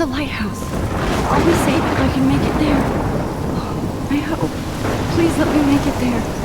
the lighthouse. Are we safe if I can make it there? I hope. Please let me make it there.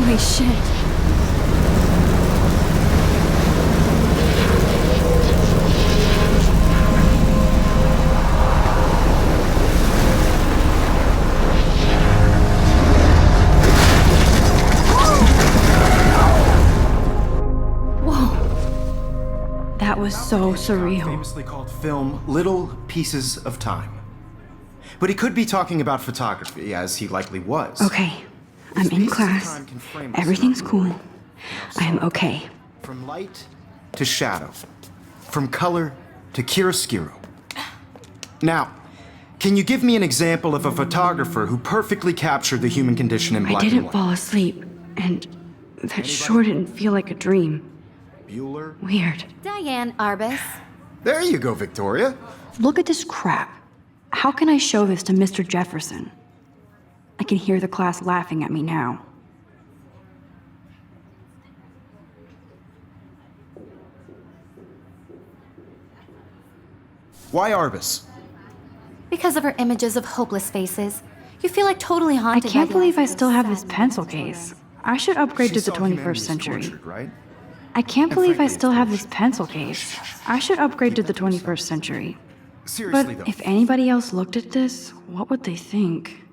Holy shit. Whoa. That was so surreal. Famously called film Little Pieces of Time. But he could be talking about photography, as he likely was. Okay. I'm in class. Everything's cool. I'm okay. From light to shadow. From color to chiaroscuro. Now, can you give me an example of a photographer who perfectly captured the human condition in black and I didn't white? fall asleep, and that sure didn't feel like a dream. Bueller? Weird. Diane Arbus. There you go, Victoria. Look at this crap. How can I show this to Mr. Jefferson? I can hear the class laughing at me now. Why Arbus? Because of her images of hopeless faces. You feel like totally I haunted. can't by the believe I idea of still have this sadness. pencil case. I should upgrade to the 21st century. Tortured, right? I can't believe I frankly, still it's have this pencil case. I should upgrade to the 21st century. Seriously, But though. if anybody else looked at this, what would they think?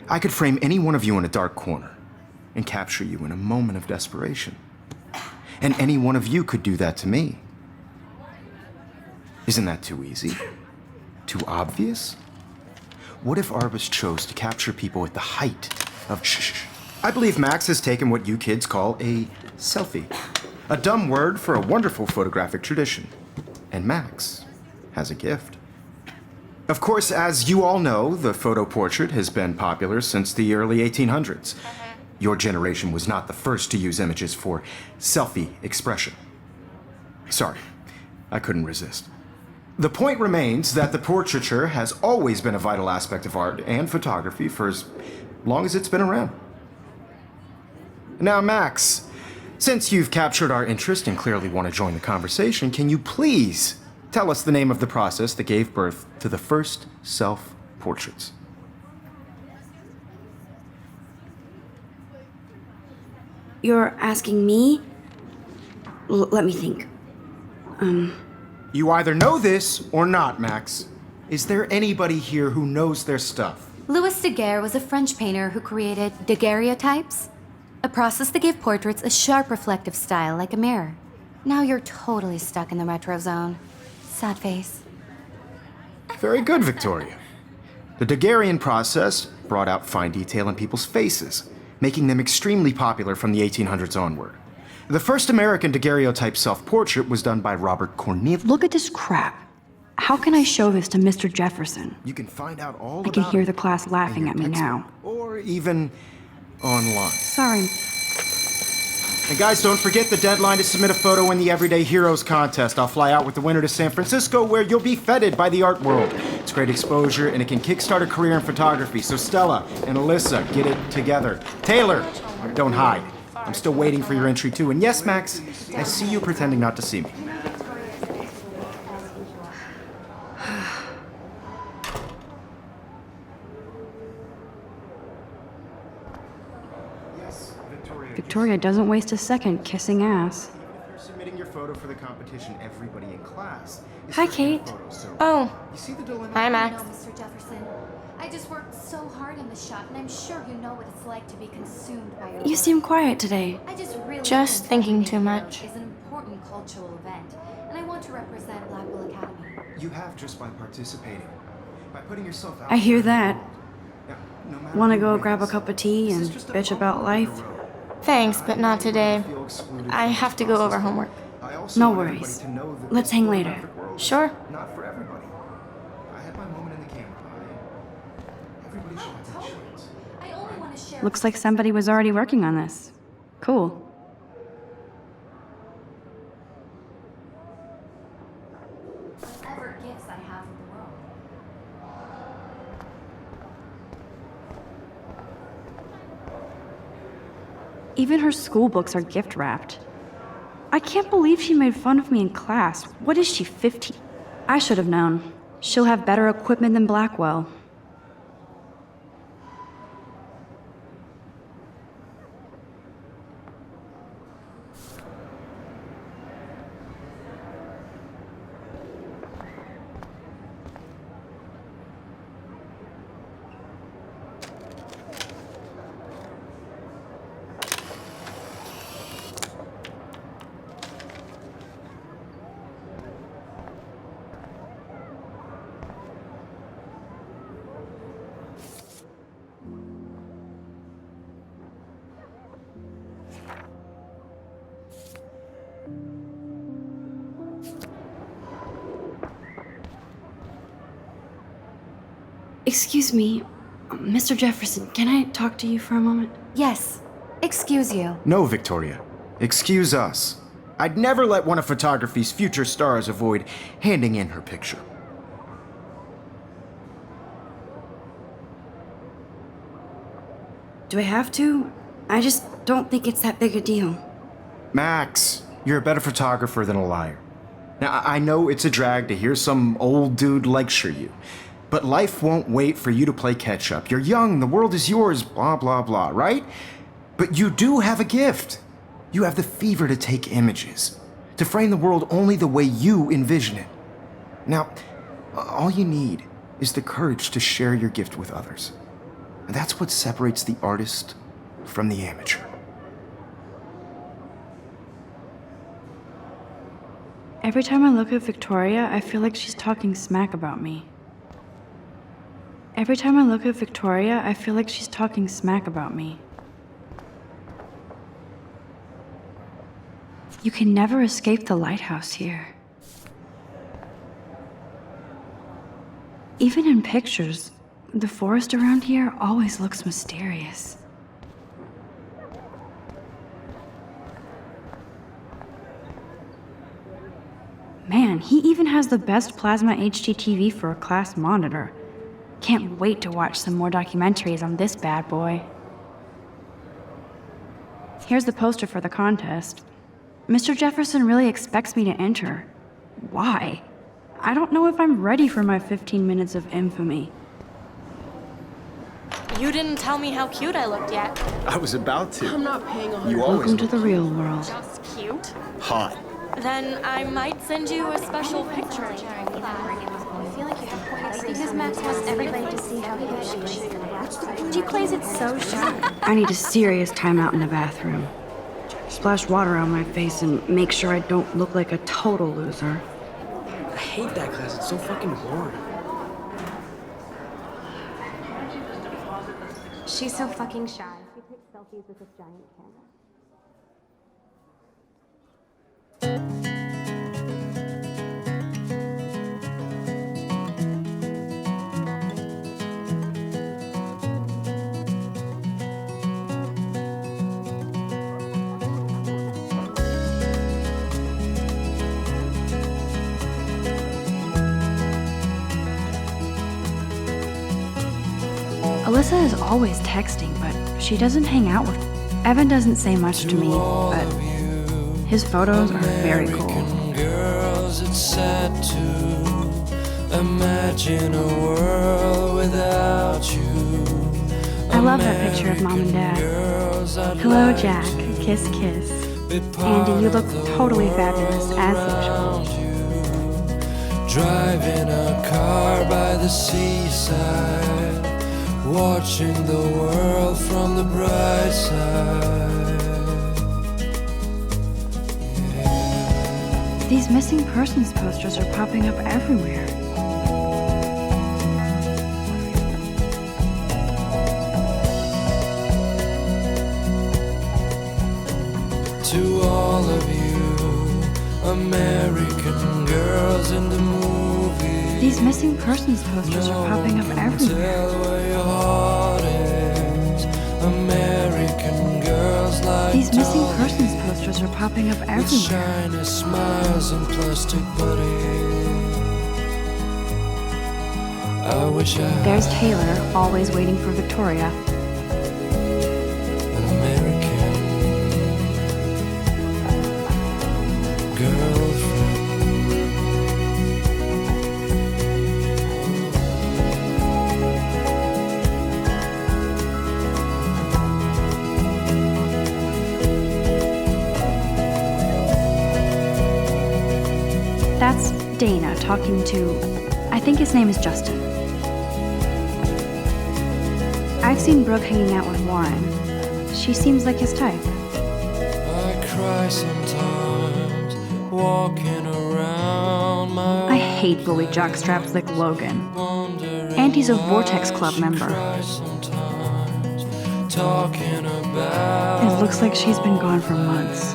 I could frame any one of you in a dark corner and capture you in a moment of desperation. And any one of you could do that to me. Isn't that too easy? Too obvious? What if Arbus chose to capture people at the height of shh? I believe Max has taken what you kids call a selfie. A dumb word for a wonderful photographic tradition. And Max has a gift. Of course, as you all know, the photo portrait has been popular since the early 1800s. Your generation was not the first to use images for selfie expression. Sorry, I couldn't resist. The point remains that the portraiture has always been a vital aspect of art and photography for as long as it's been around. Now, Max, since you've captured our interest and clearly want to join the conversation, can you please tell us the name of the process that gave birth to the first self-portraits? You're asking me? Let me think. You either know this or not, Max. Is there anybody here who knows their stuff? Louis Daguerre was a French painter who created daguerreotypes, a process that gave portraits a sharp reflective style like a mirror. Now you're totally stuck in the retro zone. Sad face. Very good, Victoria. The Daguerrean process brought out fine detail in people's faces, making them extremely popular from the 1800s onward. The first American daguerreotype self-portrait was done by Robert Cornelius. Look at this crap. How can I show this to Mr. Jefferson? You can find out all I can about hear it the class in laughing your at me textbook, now. or even online. Sorry. And guys, don't forget the deadline to submit a photo in the Everyday Heroes contest. I'll fly out with the winner to San Francisco, where you'll be feted by the art world. It's great exposure, and it can kickstart a career in photography. So Stella and Alyssa, get it together. Taylor, don't hide. I'm still waiting for your entry too. And yes, Max, I see you pretending not to see me. Victoria doesn't waste a second kissing ass. If you're submitting your photo for the competition, everybody in class is Hi, taking a Kate. photo, so Oh, you see the dilemma? hi, No, Max. Mr. Jefferson. I just worked so hard on the shot, and I'm sure you know what it's like to be consumed by your You work. seem quiet today. I just Just think thinking Making too Heroes much. is an important cultural event, and I want to represent Blackwell Academy. You have just by participating, by putting yourself out. I hear there. that. Now, no matter Wanna who go wins, grab a cup of tea this is and just a bitch bump about on life? the road. Thanks, but not today. Feel excluded I from have this to go over process. homework. I also No want everybody worries. to know that Let's this hang later. photographic world is Sure. Not for everybody. I had my moment in the camera. Everybody should have that chance. I only want to share. Looks like somebody was already working on this. Cool. whatever gifts I have in the world. Even her school books are gift wrapped. I can't believe she made fun of me in class. What is she, 15? I should have known. She'll have better equipment than Blackwell. Excuse me, Mr. Jefferson, can I talk to you for a moment? Yes. Excuse you. No, Victoria. Excuse us. I'd never let one of photography's future stars avoid handing in her picture. Do I have to? I just don't think it's that big a deal. Max, you're a better photographer than a liar. Now, I know it's a drag to hear some old dude lecture you, but life won't wait for you to play catch-up. You're young, the world is yours, blah, blah, blah, right? But you do have a gift. You have the fever to take images, to frame the world only the way you envision it. Now, all you need is the courage to share your gift with others. And that's what separates the artist from the amateur. Every time I look at Victoria, I feel like she's talking smack about me. Every time I look at Victoria, I feel like she's talking smack about me. You can never escape the lighthouse here. Even in pictures, the forest around here always looks mysterious. Man, he even has the best plasma HD TV for a class monitor. Can't wait to watch some more documentaries on this bad boy. Here's the poster for the contest. Mr. Jefferson really expects me to enter. Why? I don't know if I'm ready for my 15 minutes of infamy. You didn't tell me how cute I looked yet. I was about to. I'm not paying 100. You always Welcome to the real world. Just cute? hot. Then I might send you a special picture. Because Max wants everybody to see how cute she is. She plays it so shy. I need a serious timeout in the bathroom. Splash water on my face and make sure I don't look like a total loser. I hate that class. It's so fucking boring. She's so fucking shy. She takes selfies with this giant camera. Alyssa is always texting, but she doesn't hang out with... Evan doesn't say much to me, but his photos are very cool. Girls, it's sad to imagine a world without you. I love that picture of Mom and Dad. Hello, Jack. Kiss, kiss. Andy, you look totally fabulous, as usual. Driving a car by the seaside, watching the world from the bright side. These missing persons posters are popping up everywhere. To all of you, American girls in the movies. These missing persons posters are popping up everywhere. Tell where your heart is. American girls like These missing dollies, persons posters are popping up with everywhere. shiny smiles and plastic buddies. I wish I had There's Taylor, always waiting for Victoria. an American girlfriend. That's Dana talking to... I think his name is Justin. I've seen Brooke hanging out with Warren. She seems like his type. I cry sometimes, walking around my I hate bully jockstraps like Logan. wondering And he's a why Vortex Club she member. cries sometimes, talking about It looks like she's been gone for months.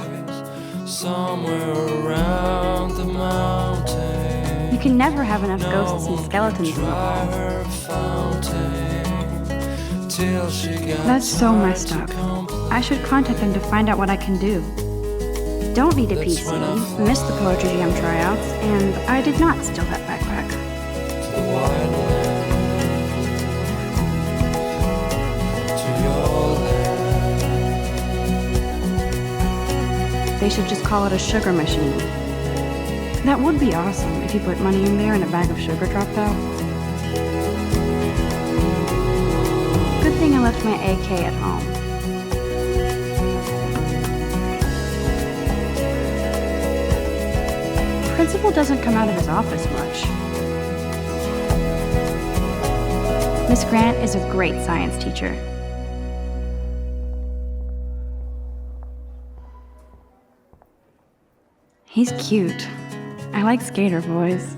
somewhere around the mountain. You can never have enough ghosts and skeletons in the hall. her fountain till she got That's so messed up. I should contact them to find out what I can do. Don't need a PC, missed the Poetry Jam tryouts, and I did not steal that backpack. to the white land, to your land. They should just call it a sugar machine. That would be awesome if you put money in there and a bag of sugar dropped out. Good thing I left my AK at home. Principal doesn't come out of his office much. Miss Grant is a great science teacher. He's cute. I like skater boys.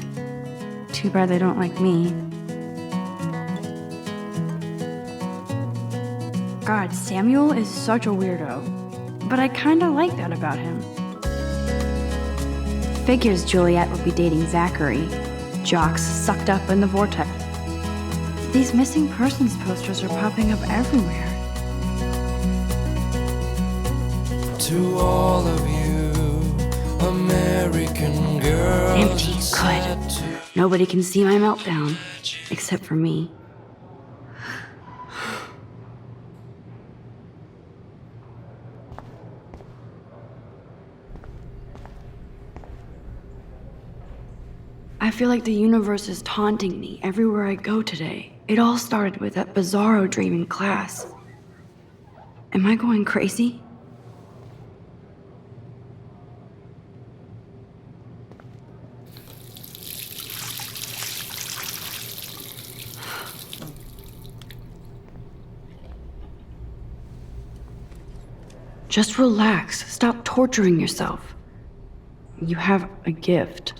Too bad they don't like me. God, Samuel is such a weirdo. But I kinda like that about him. Figures Juliet would be dating Zachary. Jocks sucked up in the vortex. These missing persons posters are popping up everywhere. To all of you, American girls. Empty, good. Nobody can see my meltdown, except for me. I feel like the universe is taunting me everywhere I go today. It all started with that bizarro dream in class. Am I going crazy? Just relax. Stop torturing yourself. You have a gift.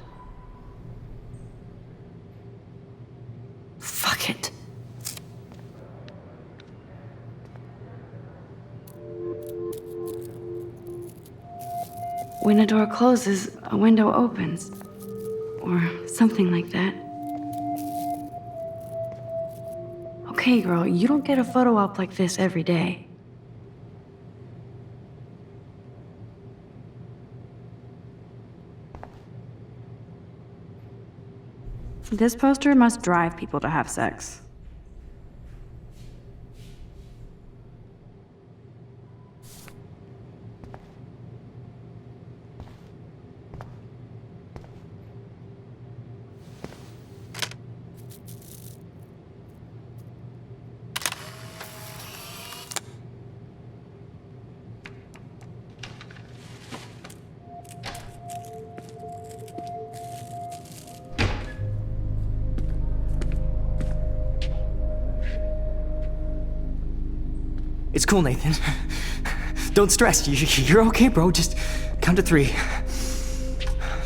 Fuck it. When a door closes, a window opens. Or something like that. Okay, girl, you don't get a photo op like this every day. This poster must drive people to have sex. It's cool, Nathan. Don't stress. You're okay, bro. Just count to 3.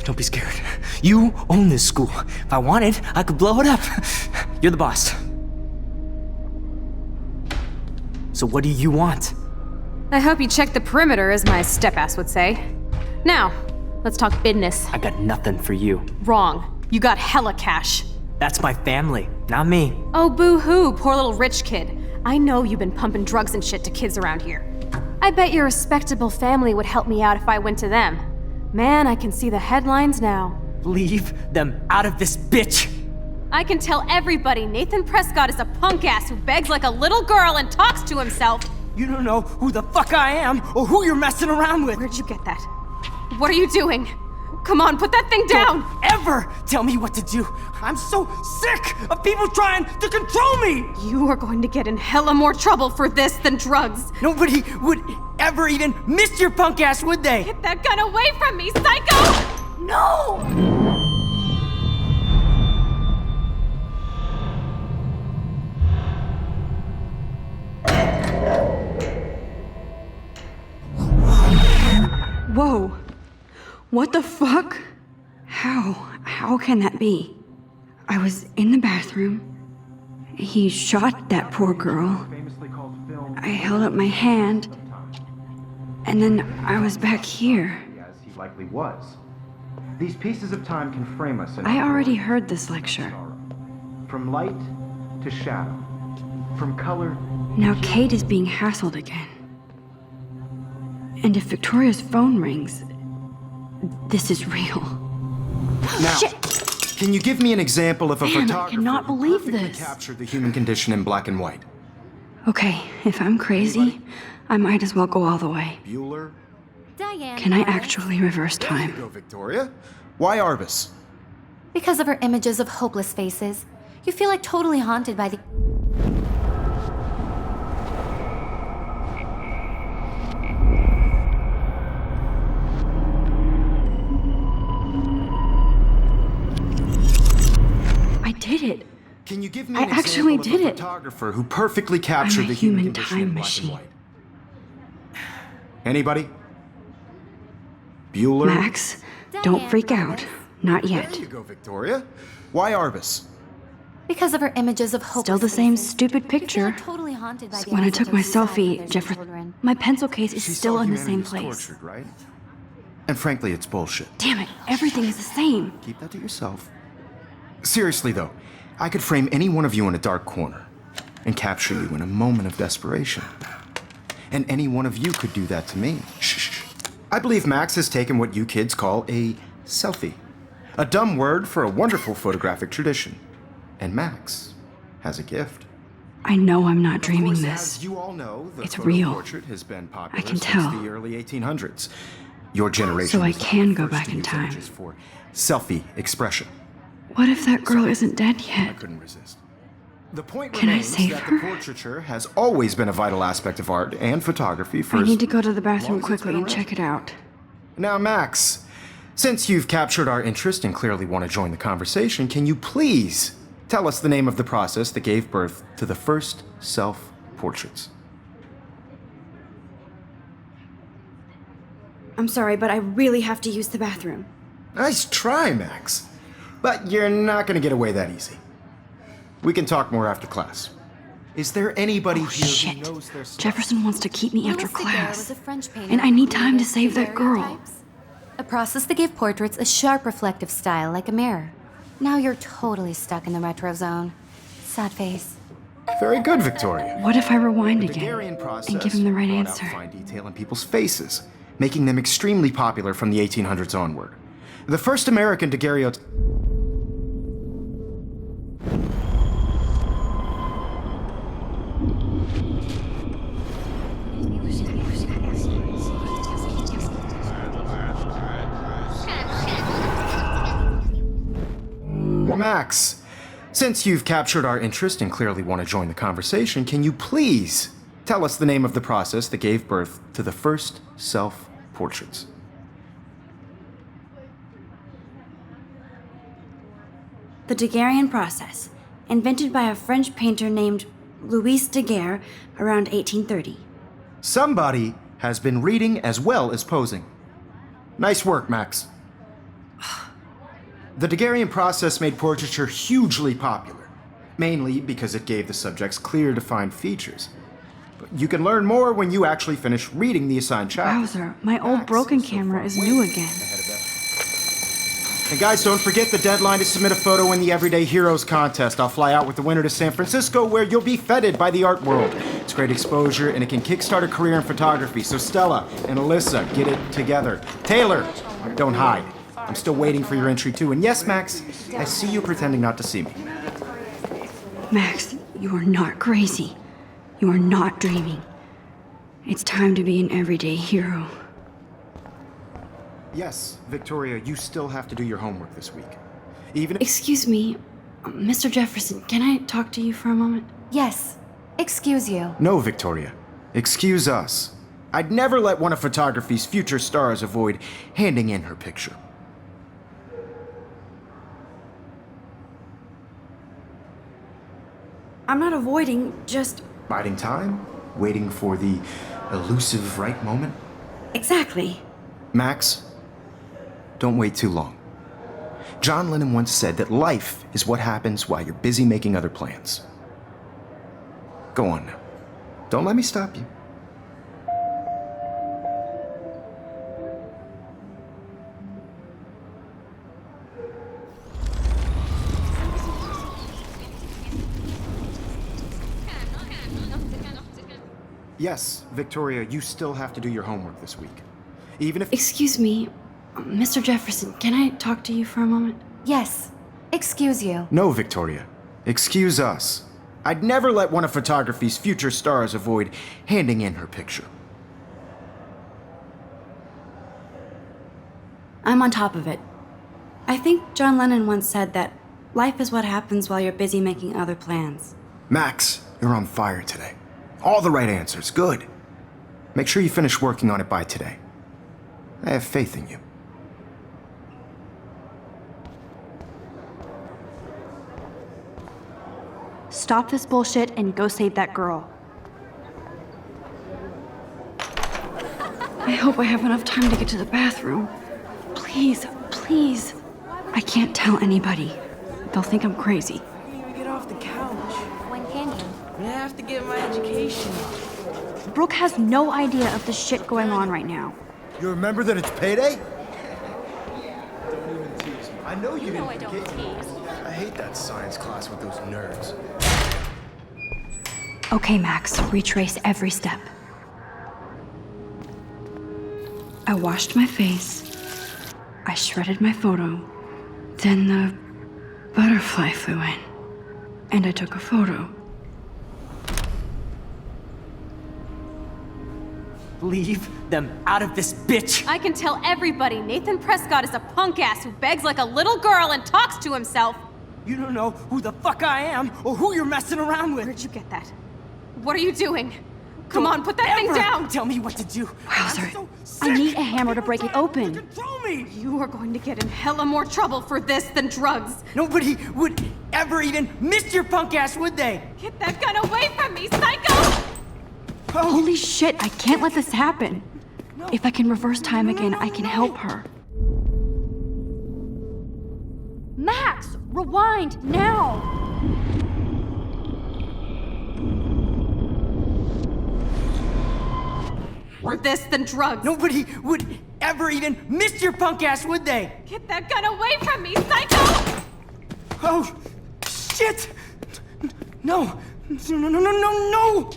Don't be scared. You own this school. If I wanted, I could blow it up. You're the boss. So what do you want? I hope you checked the perimeter, as my step-ass would say. Now, let's talk business. I got nothing for you. Wrong. You got hella cash. That's my family, not me. Oh, boo-hoo, poor little rich kid. I know you've been pumping drugs and shit to kids around here. I bet your respectable family would help me out if I went to them. Man, I can see the headlines now. Leave them out of this bitch! I can tell everybody Nathan Prescott is a punk ass who begs like a little girl and talks to himself. You don't know who the fuck I am or who you're messing around with. Where'd you get that? What are you doing? Come on, put that thing down! Don't ever tell me what to do! I'm so sick of people trying to control me! You are going to get in hella more trouble for this than drugs. Nobody would ever even miss your punk ass, would they? Get that gun away from me, psycho! No! Whoa. What the fuck? How can that be? I was in the bathroom. He shot that poor girl. I held up my hand. And then I was back here. As he likely was. These pieces of time can frame us in I already heard this lecture. From light to shadow. From color. Now Kate is being hassled again. And if Victoria's phone rings, this is real. Now, Shit! can you give me an example of a Man, I photographer cannot who believe perfectly this. captured the human condition in black and white? Okay, if I'm crazy, I might as well go all the way. Bueller? Diane. Can I Lawrence. actually reverse There you time? go, Victoria. Why Arbus? Because of her images of hopeless faces, you feel like totally haunted by the. I did it. Can you give me I an actually example of did a it. photographer who perfectly captured I'm a the human human condition time in black machine. and white? Anybody? Bueller? Max, don't Diane freak Lawrence. out. Not There yet. you go, Victoria. Why Arbus? Because of her images of hopeless Still the same faces, stupid you feel picture. like totally haunted by the When I essence took of my suicide selfie, mothers and Jefferson, children. my pencil case is She still saw in the same humanity as place. tortured, right? And frankly, it's bullshit. Damn it, everything is the same. Keep that to yourself. Seriously, though, I could frame any one of you in a dark corner and capture you in a moment of desperation. And any one of you could do that to me. Shh. I believe Max has taken what you kids call a selfie. A dumb word for a wonderful photographic tradition. And Max has a gift. I know I'm not Of dreaming course, this. As you all know, the It's photo real. portrait has been popular I can since tell. the early 1800s. Your generation So I was the can go first back to in use time. images for selfie expression. What if that girl isn't dead I yet? couldn't resist. The point Can I remains save that her? the portraiture has always been a vital aspect of art and photography for I as need to go to the long bathroom as it's quickly been and around. check it out. Now, Max, since you've captured our interest and clearly want to join the conversation, can you please tell us the name of the process that gave birth to the first self-portraits? I'm sorry, but I really have to use the bathroom. Nice try, Max. But you're not going to get away that easy. We can talk more after class. Is there anybody Oh, here shit. who knows their stuff? Jefferson wants to keep me after Louis Daguerre was class. a French painter And I who need time to created save that girl. daguerreotypes, a process that gave portraits a sharp reflective style like a mirror. Now you're totally stuck in the retro zone. Sad face. Very good, Victoria. What if I rewind The again Daguerrean process and give him the right brought answer? out fine detail in people's faces, making them extremely popular from the 1800s onward. The first American daguerreotype. Max, since you've captured our interest and clearly want to join the conversation, can you please tell us the name of the process that gave birth to the first self-portraits? The Daguerrean process, invented by a French painter named Louis Daguerre around 1830. Somebody has been reading as well as posing. Nice work, Max. The Daguerrean process made portraiture hugely popular, mainly because it gave the subjects clear, defined features. But you can learn more when you actually finish reading the assigned chapters. Wowzer, my old Max broken is so camera far is way new again. ahead of that. And guys, don't forget the deadline to submit a photo in the Everyday Heroes contest. I'll fly out with the winner to San Francisco, where you'll be feted by the art world. It's great exposure, and it can kickstart a career in photography. So Stella and Alyssa, get it together. Taylor, don't hide. I'm still waiting for your entry too. And yes, Max, I see you pretending not to see me. Max, you are not crazy. You are not dreaming. It's time to be an everyday hero. Yes, Victoria, you still have to do your homework this week. Even if... Excuse me, Mr. Jefferson, can I talk to you for a moment? Yes. Excuse you. No, Victoria. Excuse us. I'd never let one of photography's future stars avoid handing in her picture. I'm not avoiding, just... Biding time? Waiting for the elusive right moment? Exactly. Max, don't wait too long. John Lennon once said that life is what happens while you're busy making other plans. Go on now. Don't let me stop you. Yes, Victoria, you still have to do your homework this week. Even if... Excuse me, Mr. Jefferson, can I talk to you for a moment? Yes. Excuse you. No, Victoria. Excuse us. I'd never let one of photography's future stars avoid handing in her picture. I'm on top of it. I think John Lennon once said that life is what happens while you're busy making other plans. Max, you're on fire today. All the right answers. Good. Make sure you finish working on it by today. I have faith in you. Stop this bullshit and go save that girl. I hope I have enough time to get to the bathroom. Please, please. I can't tell anybody. They'll think I'm crazy. I can't even get off the couch. When can you? I have to get my education. Brooke has no idea of the shit going on right now. You remember that it's payday? I know you No, I don't tease. I hate that science class with those nerds. Okay, Max, retrace every step. I washed my face. I shredded my photo. Then the butterfly flew in. And I took a photo. Leave them out of this bitch! I can tell everybody Nathan Prescott is a punk ass who begs like a little girl and talks to himself. You don't know who the fuck I am or who you're messing around with. Where'd you get that? What are you doing? Come Don't on, put that thing ever down! Tell me what to do. Wowzer. I'm so I sick need a hammer of to people break it trying open. to control me. You are going to get in hella more trouble for this than drugs. Nobody would ever even miss your punk ass, would they? Get that gun away from me, psycho! Holy shit, I can't let this happen. If I can reverse time again, I can help her. Max, rewind now! Or this than drugs. Nobody would ever even miss your punk ass, would they? Get that gun away from me, psycho! Oh, shit! No, no, no, no, no, no!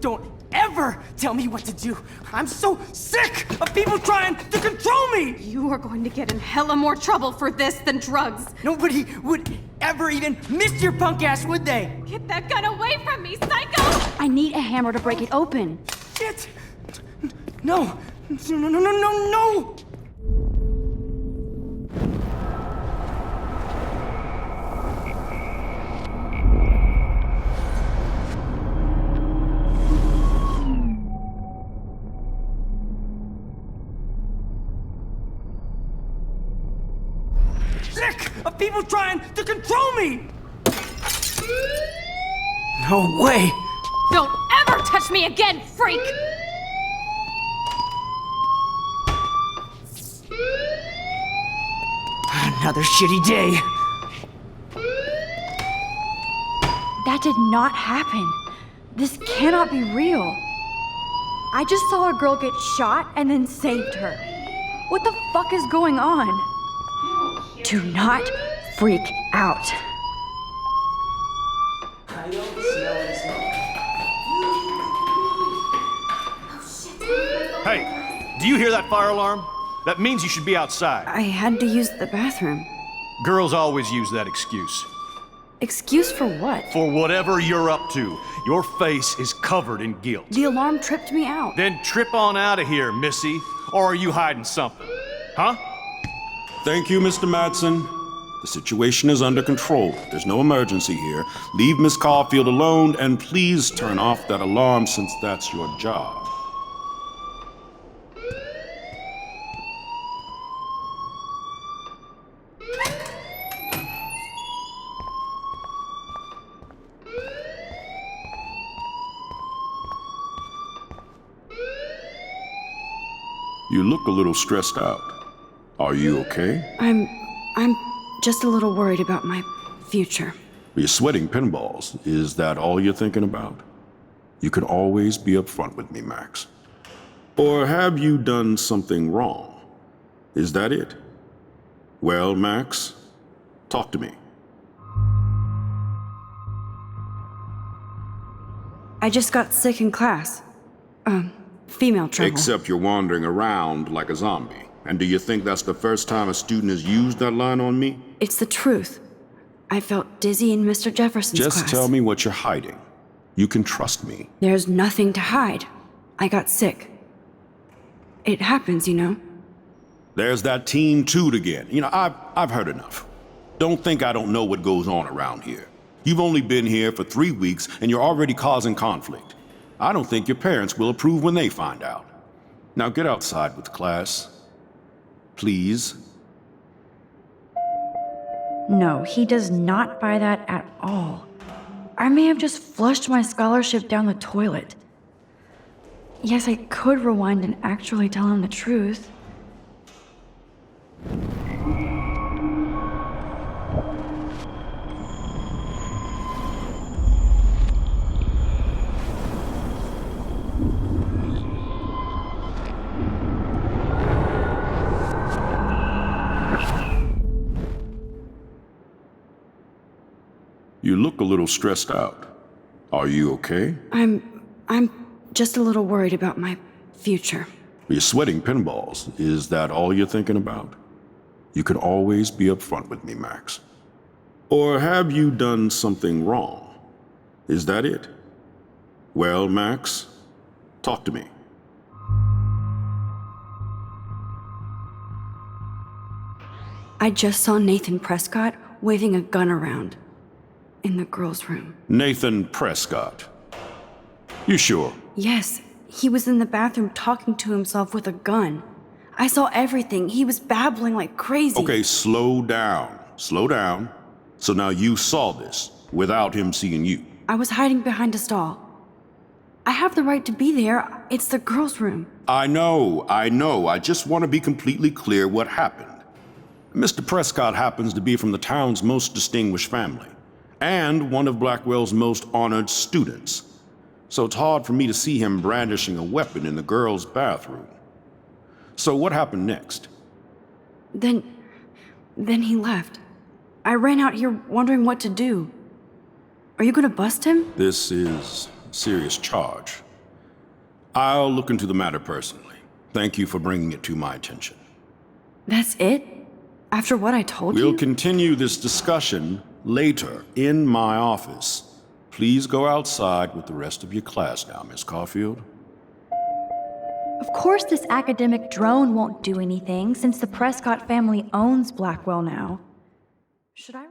Don't ever tell me what to do. I'm so sick of people trying to control me. You are going to get in hella more trouble for this than drugs. Nobody would ever even miss your punk ass, would they? Get that gun away from me, psycho! I need a hammer to break it open. Shit! No! No, no, no, no, no, no! Sick of people trying to control me! No way! Don't ever touch me again, freak! Another shitty day. That did not happen. This cannot be real. I just saw a girl get shot and then saved her. What the fuck is going on? Do not freak out. I don't smell any smoke. Hey, do you hear that fire alarm? That means you should be outside. I had to use the bathroom. Girls always use that excuse. Excuse for what? For whatever you're up to, your face is covered in guilt. The alarm tripped me out. Then trip on out of here, missy. Or are you hiding something? Huh? Thank you, Mr. Madsen. The situation is under control. There's no emergency here. Leave Miss Caulfield alone, and please turn off that alarm since that's your job. You look a little stressed out. Are you okay? I'm just a little worried about my future. You're sweating pinballs. Is that all you're thinking about? You can always be upfront with me, Max. Or have you done something wrong? Is that it? Well, Max, talk to me. I just got sick in class. Female trouble. Except you're wandering around like a zombie. And do you think that's the first time a student has used that line on me? It's the truth. I felt dizzy in Mr. Jefferson's class. Just tell me what you're hiding. You can trust me. There's nothing to hide. I got sick. It happens, you know. There's that teen toot again. You know, I've heard enough. Don't think I don't know what goes on around here. You've only been here for 3 weeks and you're already causing conflict. I don't think your parents will approve when they find out. Now get outside with class. Please. No, he does not buy that at all. I may have just flushed my scholarship down the toilet. Yes, I could rewind and actually tell him the truth. You look a little stressed out. Are you okay? I'm just a little worried about my future. You're sweating pinballs. Is that all you're thinking about? You can always be upfront with me, Max. Or have you done something wrong? Is that it? Well, Max, talk to me. I just saw Nathan Prescott waving a gun around in the girls' room. Nathan Prescott. You sure? Yes, he was in the bathroom talking to himself with a gun. I saw everything. He was babbling like crazy. Okay, slow down. Slow down. So now you saw this without him seeing you. I was hiding behind a stall. I have the right to be there. It's the girls' room. I know. I just want to be completely clear what happened. Mr. Prescott happens to be from the town's most distinguished family, and one of Blackwell's most honored students. So it's hard for me to see him brandishing a weapon in the girls' bathroom. So what happened next? Then he left. I ran out here wondering what to do. Are you gonna bust him? This is a serious charge. I'll look into the matter personally. Thank you for bringing it to my attention. That's it? After what I told you? We'll continue this discussion later in my office. Please go outside with the rest of your class now, Miss Caulfield. Of course this academic drone won't do anything since the Prescott family owns Blackwell now. Should I?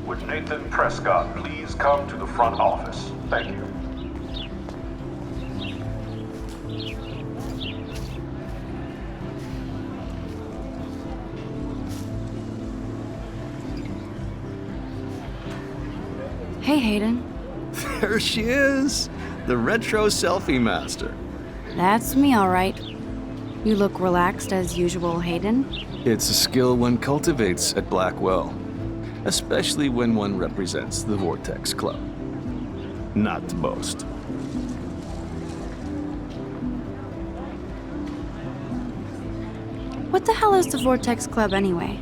Would Nathan Prescott please come to the front office? Thank you. Hey, Hayden. There she is, the retro selfie master. That's me, all right. You look relaxed as usual, Hayden. It's a skill one cultivates at Blackwell, especially when one represents the Vortex Club. Not to boast. What the hell is the Vortex Club anyway?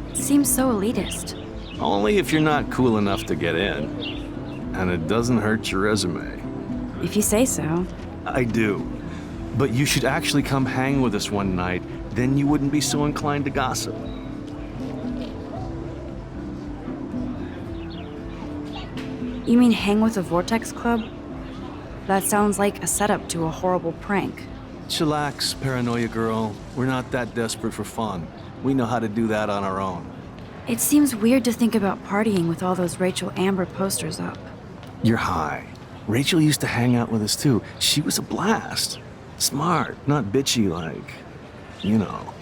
It seems so elitist. Only if you're not cool enough to get in. And it doesn't hurt your resume. If you say so. I do. But you should actually come hang with us one night, then you wouldn't be so inclined to gossip. You mean hang with the Vortex Club? That sounds like a setup to a horrible prank. Chillax, paranoia girl. We're not that desperate for fun. We know how to do that on our own. It seems weird to think about partying with all those Rachel Amber posters up. You're high. Rachel used to hang out with us too. She was a blast. Smart, not bitchy like, you know.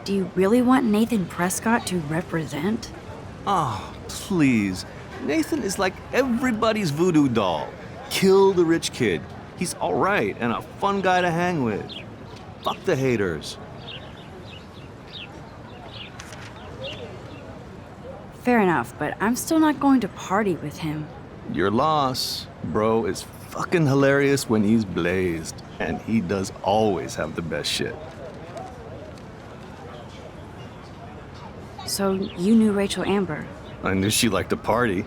Do you really want Nathan Prescott to represent? Oh, please. Nathan is like everybody's voodoo doll. Kill the rich kid. He's alright and a fun guy to hang with. Fuck the haters. Fair enough, but I'm still not going to party with him. Your loss. Bro is fucking hilarious when he's blazed. And he does always have the best shit. So you knew Rachel Amber? I knew she liked to party.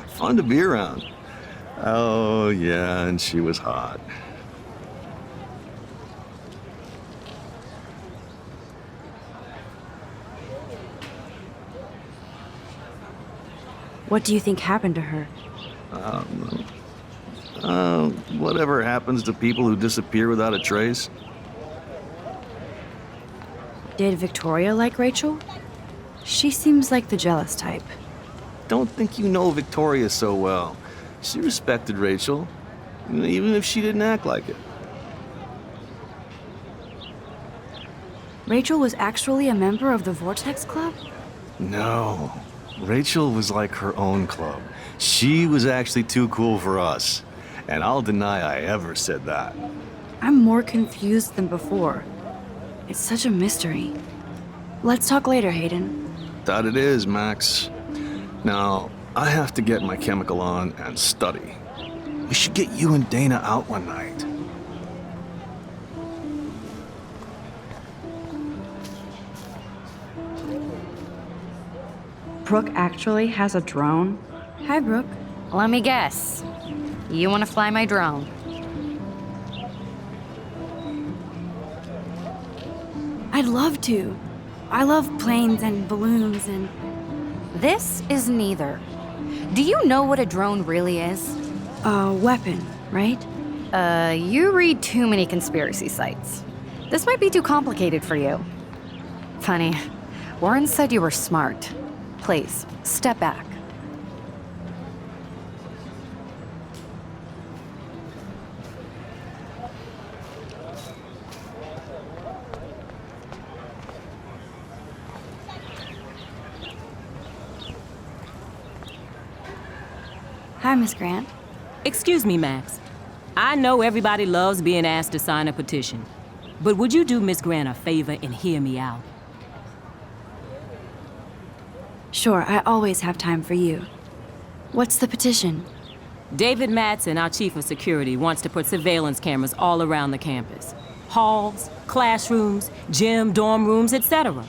Fun to be around. Oh, yeah, and she was hot. What do you think happened to her? Whatever happens to people who disappear without a trace. Did Victoria like Rachel? She seems like the jealous type. Don't think you know Victoria so well. She respected Rachel, even if she didn't act like it. Rachel was actually a member of the Vortex Club? No. Rachel was like her own club. She was actually too cool for us. And I'll deny I ever said that. I'm more confused than before. It's such a mystery. Let's talk later, Hayden. That it is, Max. Now, I have to get my chemical on and study. We should get you and Dana out one night. Brooke actually has a drone? Hi, Brooke. Let me guess. You want to fly my drone? I'd love to. I love planes and balloons and... This is neither. Do you know what a drone really is? A weapon, right? You read too many conspiracy sites. This might be too complicated for you. Funny. Warren said you were smart. Please, step back. Hi, Miss Grant. Excuse me, Max. I know everybody loves being asked to sign a petition, but would you do Miss Grant a favor and hear me out? Sure, I always have time for you. What's the petition? David Madsen, our chief of security, wants to put surveillance cameras all around the campus. Halls, classrooms, gym, dorm rooms, etc.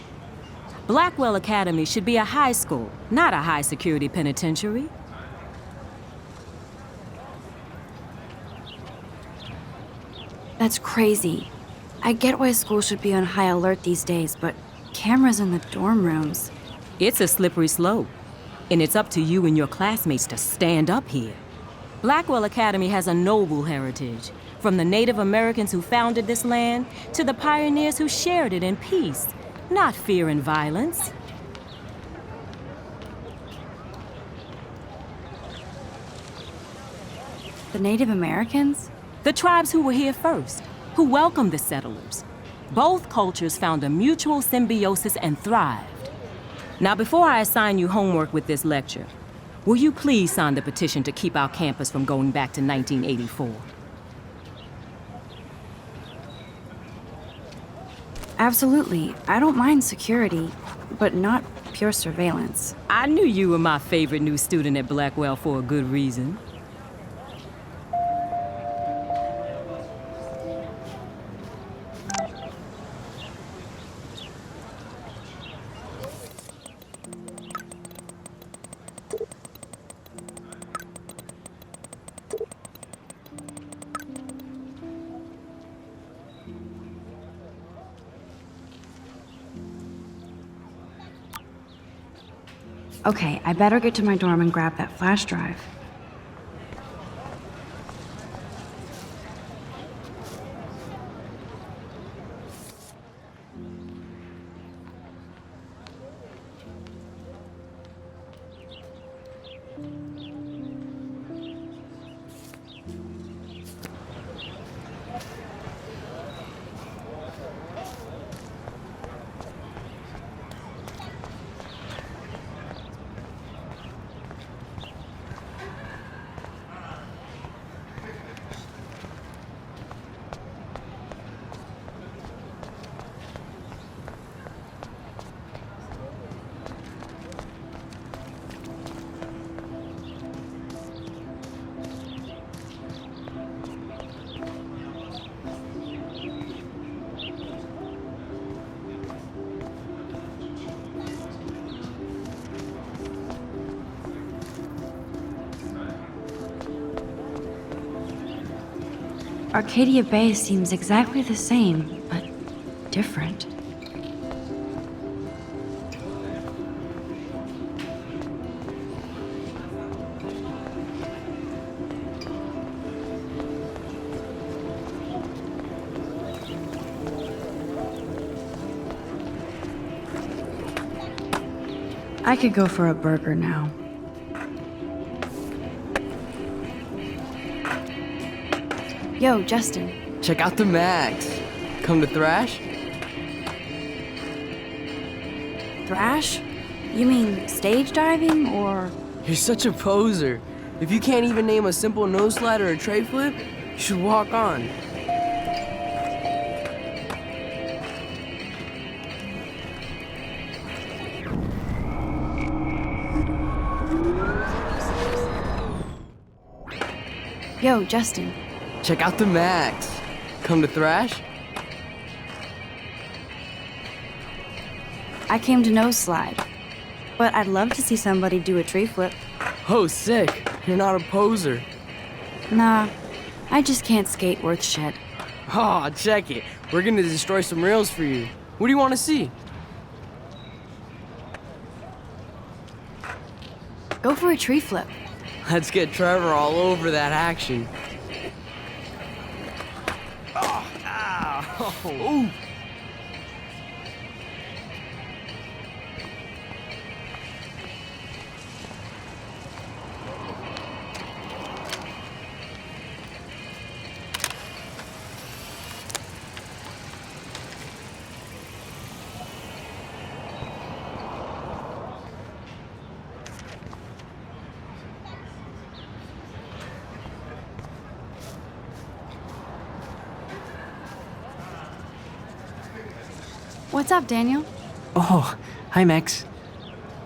Blackwell Academy should be a high school, not a high-security penitentiary. That's crazy. I get why schools should be on high alert these days, but cameras in the dorm rooms... It's a slippery slope, and it's up to you and your classmates to stand up here. Blackwell Academy has a noble heritage, from the Native Americans who founded this land to the pioneers who shared it in peace, not fear and violence. The Native Americans? The tribes who were here first, who welcomed the settlers. Both cultures found a mutual symbiosis and thrived. Now, before I assign you homework with this lecture, will you please sign the petition to keep our campus from going back to 1984? Absolutely. I don't mind security, but not pure surveillance. I knew you were my favorite new student at Blackwell for a good reason. Okay, I better get to my dorm and grab that flash drive. Arcadia Bay seems exactly the same, but different. I could go for a burger now. Yo, Justin. Check out the Max. Come to Thrash? Thrash? You mean stage diving, or...? You're such a poser. If you can't even name a simple nose slide or a tray flip, you should walk on. Yo, Justin. Check out the Max. Come to Thrash? I came to nose slide, but I'd love to see somebody do a tree flip. Oh, sick. You're not a poser. Nah, I just can't skate worth shit. Aw, check it. We're gonna destroy some rails for you. What do you want to see? Go for a tree flip. Let's get Trevor all over that action. Oh, ow. Ooh. What's up, Daniel? Oh, hi, Max.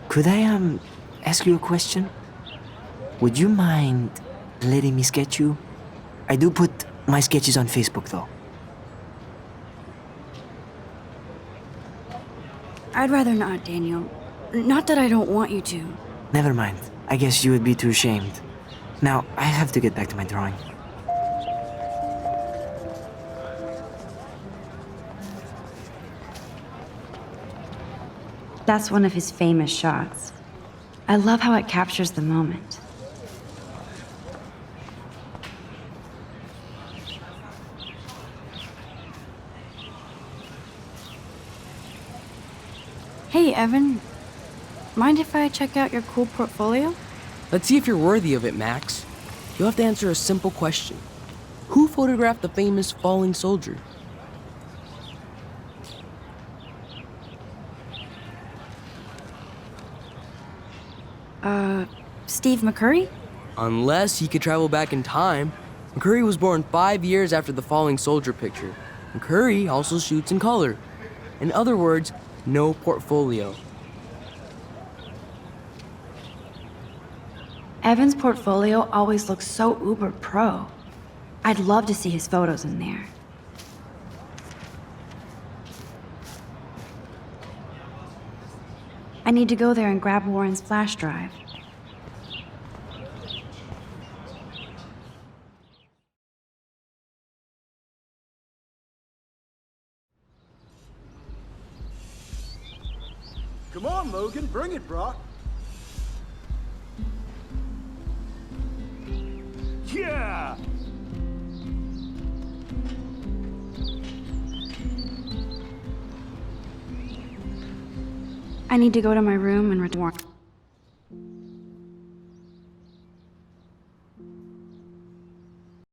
Could I, ask you a question? Would you mind letting me sketch you? I do put my sketches on Facebook, though. I'd rather not, Daniel. Not that I don't want you to. Never mind. I guess you would be too ashamed. Now, I have to get back to my drawing. That's one of his famous shots. I love how it captures the moment. Hey, Evan. Mind if I check out your cool portfolio? Let's see if you're worthy of it, Max. You'll have to answer a simple question. Who photographed the famous falling soldier? Steve McCurry? Unless he could travel back in time. McCurry was born 5 years after the falling soldier picture. McCurry also shoots in color. In other words, no portfolio. Evan's portfolio always looks so uber pro. I'd love to see his photos in there. I need to go there and grab Warren's flash drive. Come on, Logan, bring it, bro. Yeah! I need to go to my room and return.